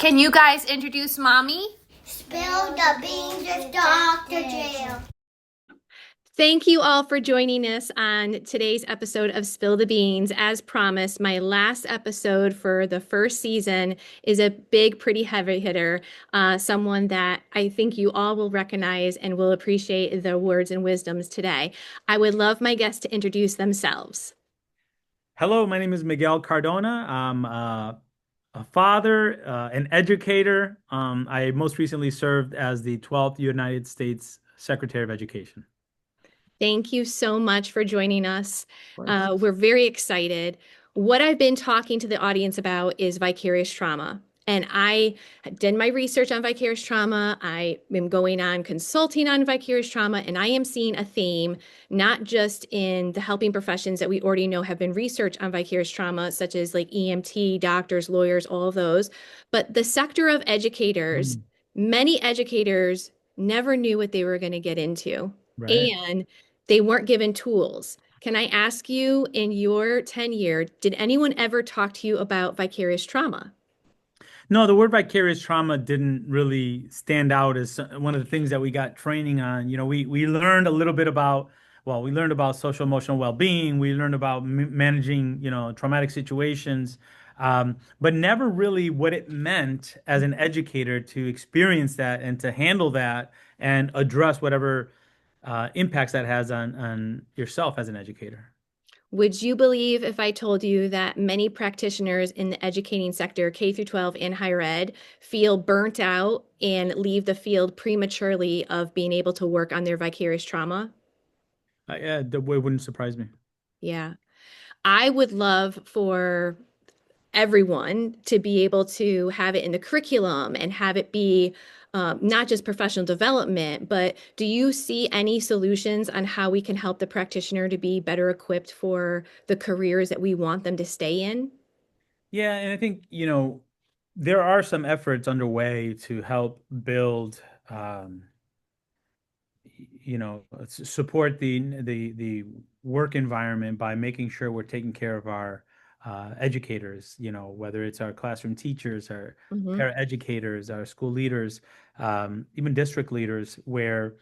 Can you guys introduce Mommy? Spill the beans with Dr. Jill. Thank you all for joining us on today's episode of Spill the Beans. As promised, my last episode for the first season is a big, pretty heavy hitter, someone that I think you all will recognize and will appreciate the words and wisdoms today. I would love my guests to introduce themselves. Hello, my name is Miguel Cardona. I'm a father, an educator. I most recently served as the 12th United States Secretary of Education. Thank you so much for joining us. We're very excited. What I've been talking to the audience about is vicarious trauma. And I did my research on vicarious trauma. I am going on consulting on vicarious trauma, and I am seeing a theme, not just in the helping professions that we already know have been researched on vicarious trauma, such as like EMT, doctors, lawyers, all of those, but the sector of educators. Many educators never knew what they were going to get into. Right. And they weren't given tools. Can I ask you, in your tenure, did anyone ever talk to you about vicarious trauma? No, the word vicarious trauma didn't really stand out as one of the things that we got training on. We learned a little bit about, well, we learned about social emotional well-being. We learned about managing, traumatic situations, but never really what it meant as an educator to experience that and to handle that and address whatever impacts that has on yourself as an educator. Would you believe if I told you that many practitioners in the educating sector, K through 12 and higher ed, feel burnt out and leave the field prematurely of being able to work on their vicarious trauma? Yeah, it wouldn't surprise me. Yeah. I would love for everyone to be able to have it in the curriculum and have it be not just professional development, but do you see any solutions on how we can help the practitioner to be better equipped for the careers that we want them to stay in? Yeah, and I think, there are some efforts underway to help build, support the work environment by making sure we're taking care of our educators, whether it's our classroom teachers, our Mhm. paraeducators, our school leaders, even district leaders, where,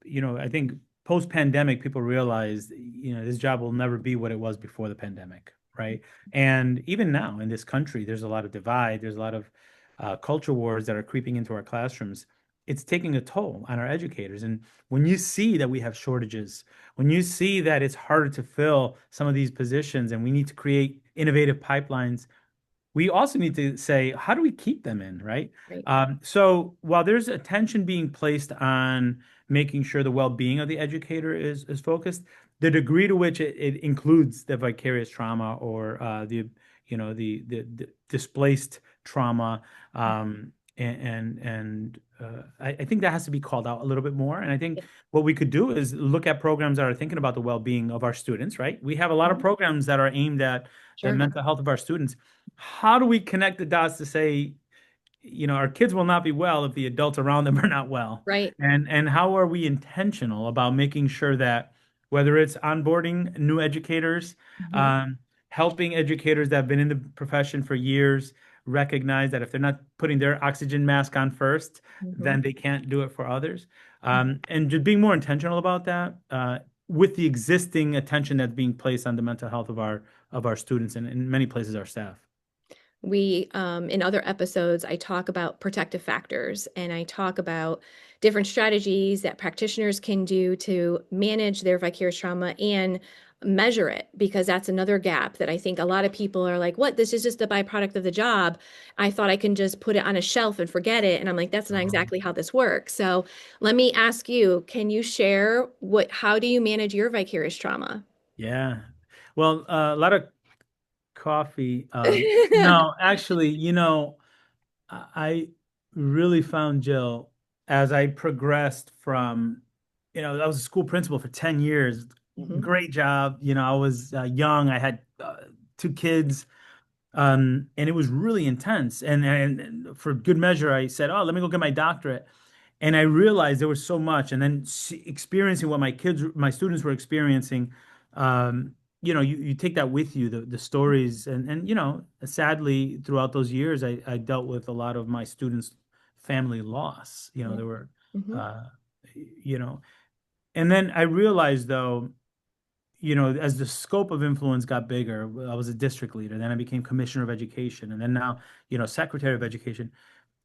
I think post-pandemic, people realize, this job will never be what it was before the pandemic, right? And even now in this country, there's a lot of divide, there's a lot of culture wars that are creeping into our classrooms. It's taking a toll on our educators. And when you see that we have shortages, when you see that it's harder to fill some of these positions and we need to create innovative pipelines, we also need to say, how do we keep them in, right? Right. So while there's attention being placed on making sure the well-being of the educator is focused, the degree to which it includes the vicarious trauma or the displaced trauma, I think that has to be called out a little bit more. And I think Yeah. what we could do is look at programs that are thinking about the well-being of our students, right? We have a lot of Mhm. programs that are aimed at the Sure. mental health of our students. How do we connect the dots to say, our kids will not be well if the adults around them are not well? Right. And how are we intentional about making sure that whether it's onboarding new educators, Mhm. um, helping educators that have been in the profession for years recognize that if they're not putting their oxygen mask on first, Mhm. then they can't do it for others. And just being more intentional about that, with the existing attention that's being placed on the mental health of our students and in many places our staff. We, in other episodes, I talk about protective factors and I talk about different strategies that practitioners can do to manage their vicarious trauma and measure it, because that's another gap that I think a lot of people are like, what? This is just a byproduct of the job. I thought I can just put it on a shelf and forget it. And I'm like, that's not exactly how this works. So let me ask you, can you share how do you manage your vicarious trauma? Yeah. Well, a lot of coffee. No, actually, I really found Jill as I progressed from, I was a school principal for 10 years. Mhm. Great job. I was young. I had two kids, and it was really intense. And for good measure, I said, "Oh, let me go get my doctorate." And I realized there was so much. And then experiencing what my students were experiencing, you take that with you, the stories, and sadly throughout those years, I dealt with a lot of my students' family loss. Yeah. There were, Hmm. uh, you know, and then I realized though, as the scope of influence got bigger, I was a district leader, then I became commissioner of education, and then now, secretary of education.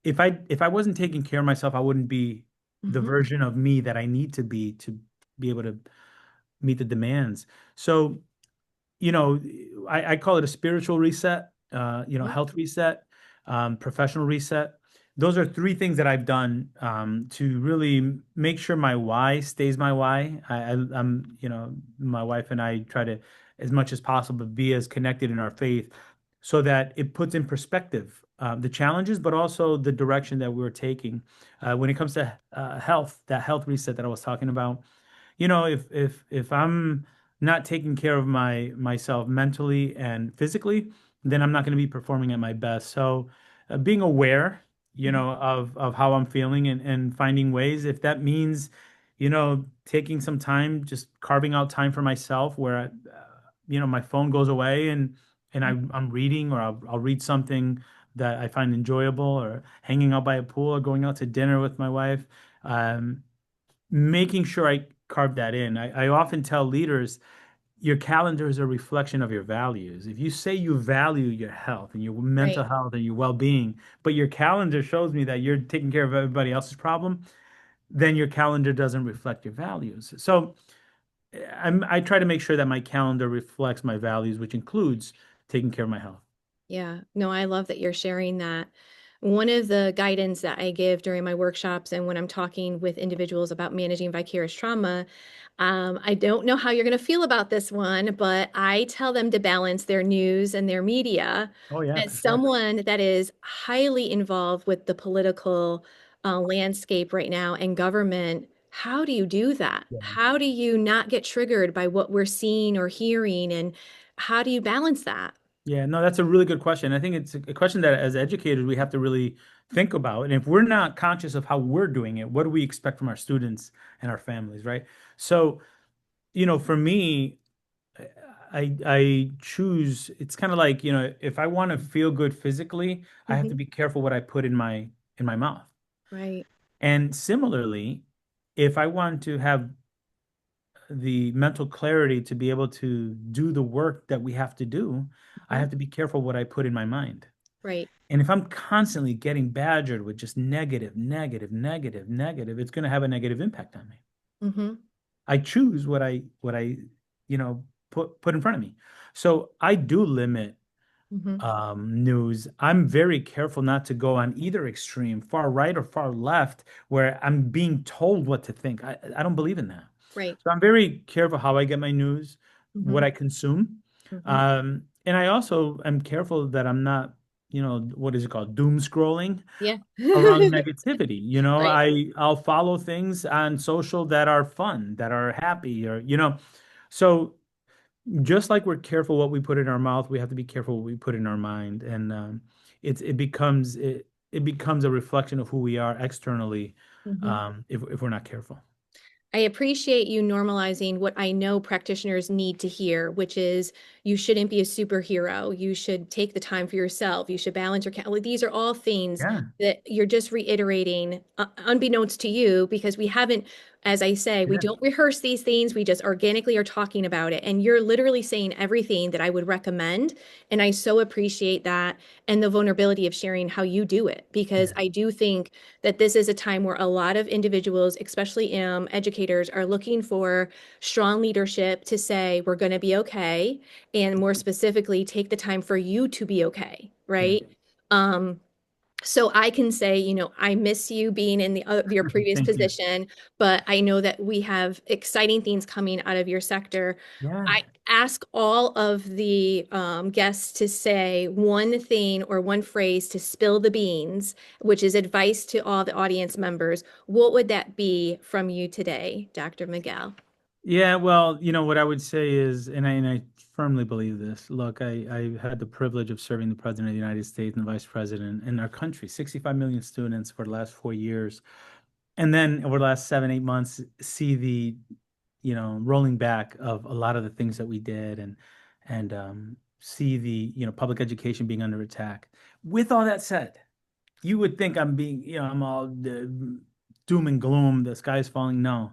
If I wasn't taking care of myself, I wouldn't be the Hmm. version of me that I need to be able to meet the demands. So, I call it a spiritual reset, health reset, professional reset. Those are three things that I've done to really make sure my why stays my why. My wife and I try to, as much as possible, be as connected in our faith so that it puts in perspective the challenges, but also the direction that we're taking. When it comes to health, that health reset that I was talking about, if I'm not taking care of myself mentally and physically, then I'm not going to be performing at my best. So, being aware, of how I'm feeling and finding ways, if that means, taking some time, just carving out time for myself where my phone goes away and I'm reading, or I'll read something that I find enjoyable, or hanging out by a pool, or going out to dinner with my wife. Um, Making sure I carve that in. I often tell leaders, your calendar is a reflection of your values. If you say you value your health and your mental Right. health and your well-being, but your calendar shows me that you're taking care of everybody else's problem, then your calendar doesn't reflect your values. So I try to make sure that my calendar reflects my values, which includes taking care of my health. Yeah, no, I love that you're sharing that. One of the guidance that I give during my workshops and when I'm talking with individuals about managing vicarious trauma, I don't know how you're going to feel about this one, but I tell them to balance their news and their media. Oh yeah, for As sure. someone that is highly involved with the political landscape right now and government, how do you do that? Yeah. How do you not get triggered by what we're seeing or hearing? And how do you balance that? Yeah, no, that's a really good question. I think it's a question that as educators we have to really think about. And if we're not conscious of how we're doing it, what do we expect from our students and our families, right? So, for me, I choose, it's kind of like, if I want to feel good physically, I have to Mhm. be careful what I put in my mouth. Right. And similarly, if I want to have the mental clarity to be able to do the work that we have to do, I Mhm. have to be careful what I put in my mind. Right. And if I'm constantly getting badgered with just negative, negative, negative, negative, it's going to have a negative impact on me. Mhm. I choose what I put in front of me. So I do limit Mhm. news. I'm very careful not to go on either extreme, far right or far left, where I'm being told what to think. I don't believe in that. Right. So I'm very careful how I get my news, what Mhm. I consume. Mhm. And I also am careful that I'm not, what is it called? Doom scrolling Yeah. around negativity. Right. I'll follow things on social that are fun, that are happy, or so just like we're careful what we put in our mouth, we have to be careful what we put in our mind, and it becomes a reflection of who we are externally, Mhm. if we're not careful. I appreciate you normalizing what I know practitioners need to hear, which is you shouldn't be a superhero. You should take the time for yourself. You should balance your like, these are all things Yeah, that you're just reiterating, unbeknownst to you, because we haven't, as I say, we yeah, don't rehearse these things. We just organically are talking about it. And you're literally saying everything that I would recommend. And I so appreciate that and the vulnerability of sharing how you do it, because yeah, I do think that this is a time where a lot of individuals, especially educators, are looking for strong leadership to say, we're going to be okay. And more specifically, take the time for you to be okay. yeah. Right. Um, so I can say, I miss you being in your previous Thank you. position, but I know that we have exciting things coming out of your sector. Yeah. I ask all of the guests to say one thing or one phrase to spill the beans, which is advice to all the audience members. What would that be from you today, Dr. Miguel? Yeah, well, what I would say is, and I firmly believe this. Look, I had the privilege of serving the President of the United States and the Vice President in our country, 65 million students for the last 4 years. And then over the last 7, 8 months, see the, rolling back of a lot of the things that we did and see the, public education being under attack. With all that said, you would think I'm being, I'm all doom and gloom, the sky's falling. No.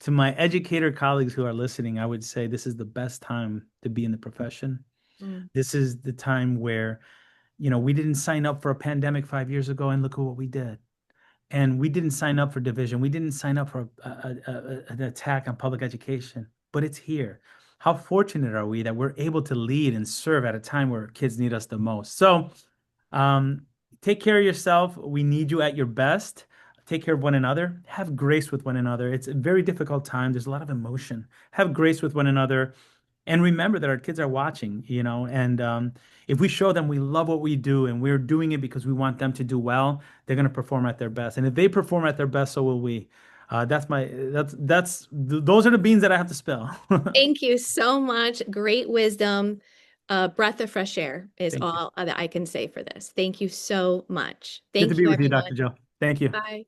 To my educator colleagues who are listening, I would say this is the best time to be in the profession. Mm. This is the time where, we didn't sign up for a pandemic 5 years ago, and look at what we did. And we didn't sign up for division. We didn't sign up for an attack on public education, but it's here. How fortunate are we that we're able to lead and serve at a time where kids need us the most? So, um, take care of yourself. We need you at your best. Take care of one another. Have grace with one another. It's a very difficult time. There's a lot of emotion. Have grace with one another. And remember that our kids are watching, and if we show them we love what we do and we're doing it because we want them to do well, they're going to perform at their best. And if they perform at their best, so will we. Those are the beans that I have to spill. Thank you so much. Great wisdom. Breath of fresh air is Thank you. all that I can say for this. Thank you so much. Good Thank to be you, with you, everyone. Dr. Joe. Thank you. Bye.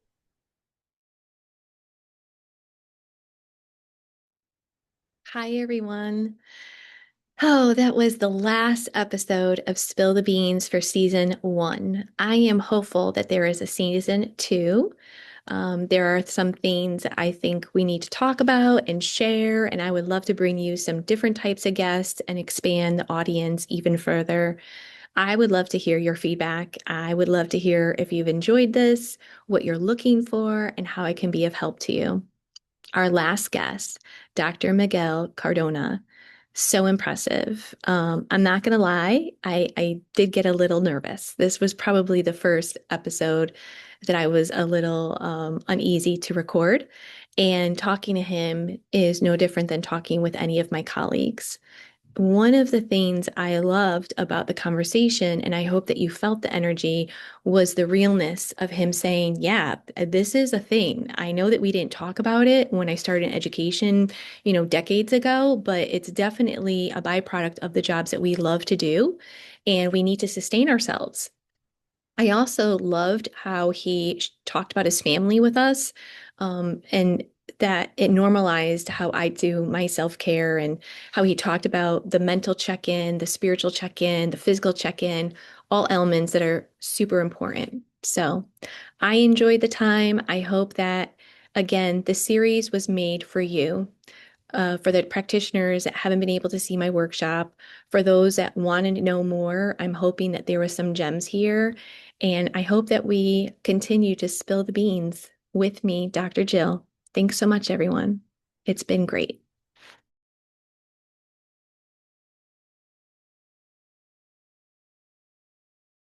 Hi, everyone. Oh, that was the last episode of Spill the Beans for season 1. I am hopeful that there is a season 2. There are some things that I think we need to talk about and share, and I would love to bring you some different types of guests and expand the audience even further. I would love to hear your feedback. I would love to hear if you've enjoyed this, what you're looking for, and how I can be of help to you. Our last guest, Dr. Miguel Cardona. So impressive. I'm not going to lie, I did get a little nervous. This was probably the first episode that I was a little uneasy to record. And talking to him is no different than talking with any of my colleagues. One of the things I loved about the conversation, and I hope that you felt the energy, was the realness of him saying, yeah, this is a thing. I know that we didn't talk about it when I started in education, decades ago, but it's definitely a byproduct of the jobs that we love to do, and we need to sustain ourselves. I also loved how he talked about his family with us, and that it normalized how I do my self-care, and how he talked about the mental check-in, the spiritual check-in, the physical check-in, all elements that are super important. So I enjoyed the time. I hope that, again, the series was made for you. For the practitioners that haven't been able to see my workshop, for those that want to know more, I'm hoping that there were some gems here. And I hope that we continue to spill the beans with me, Dr. Jill. Thanks so much, everyone. It's been great.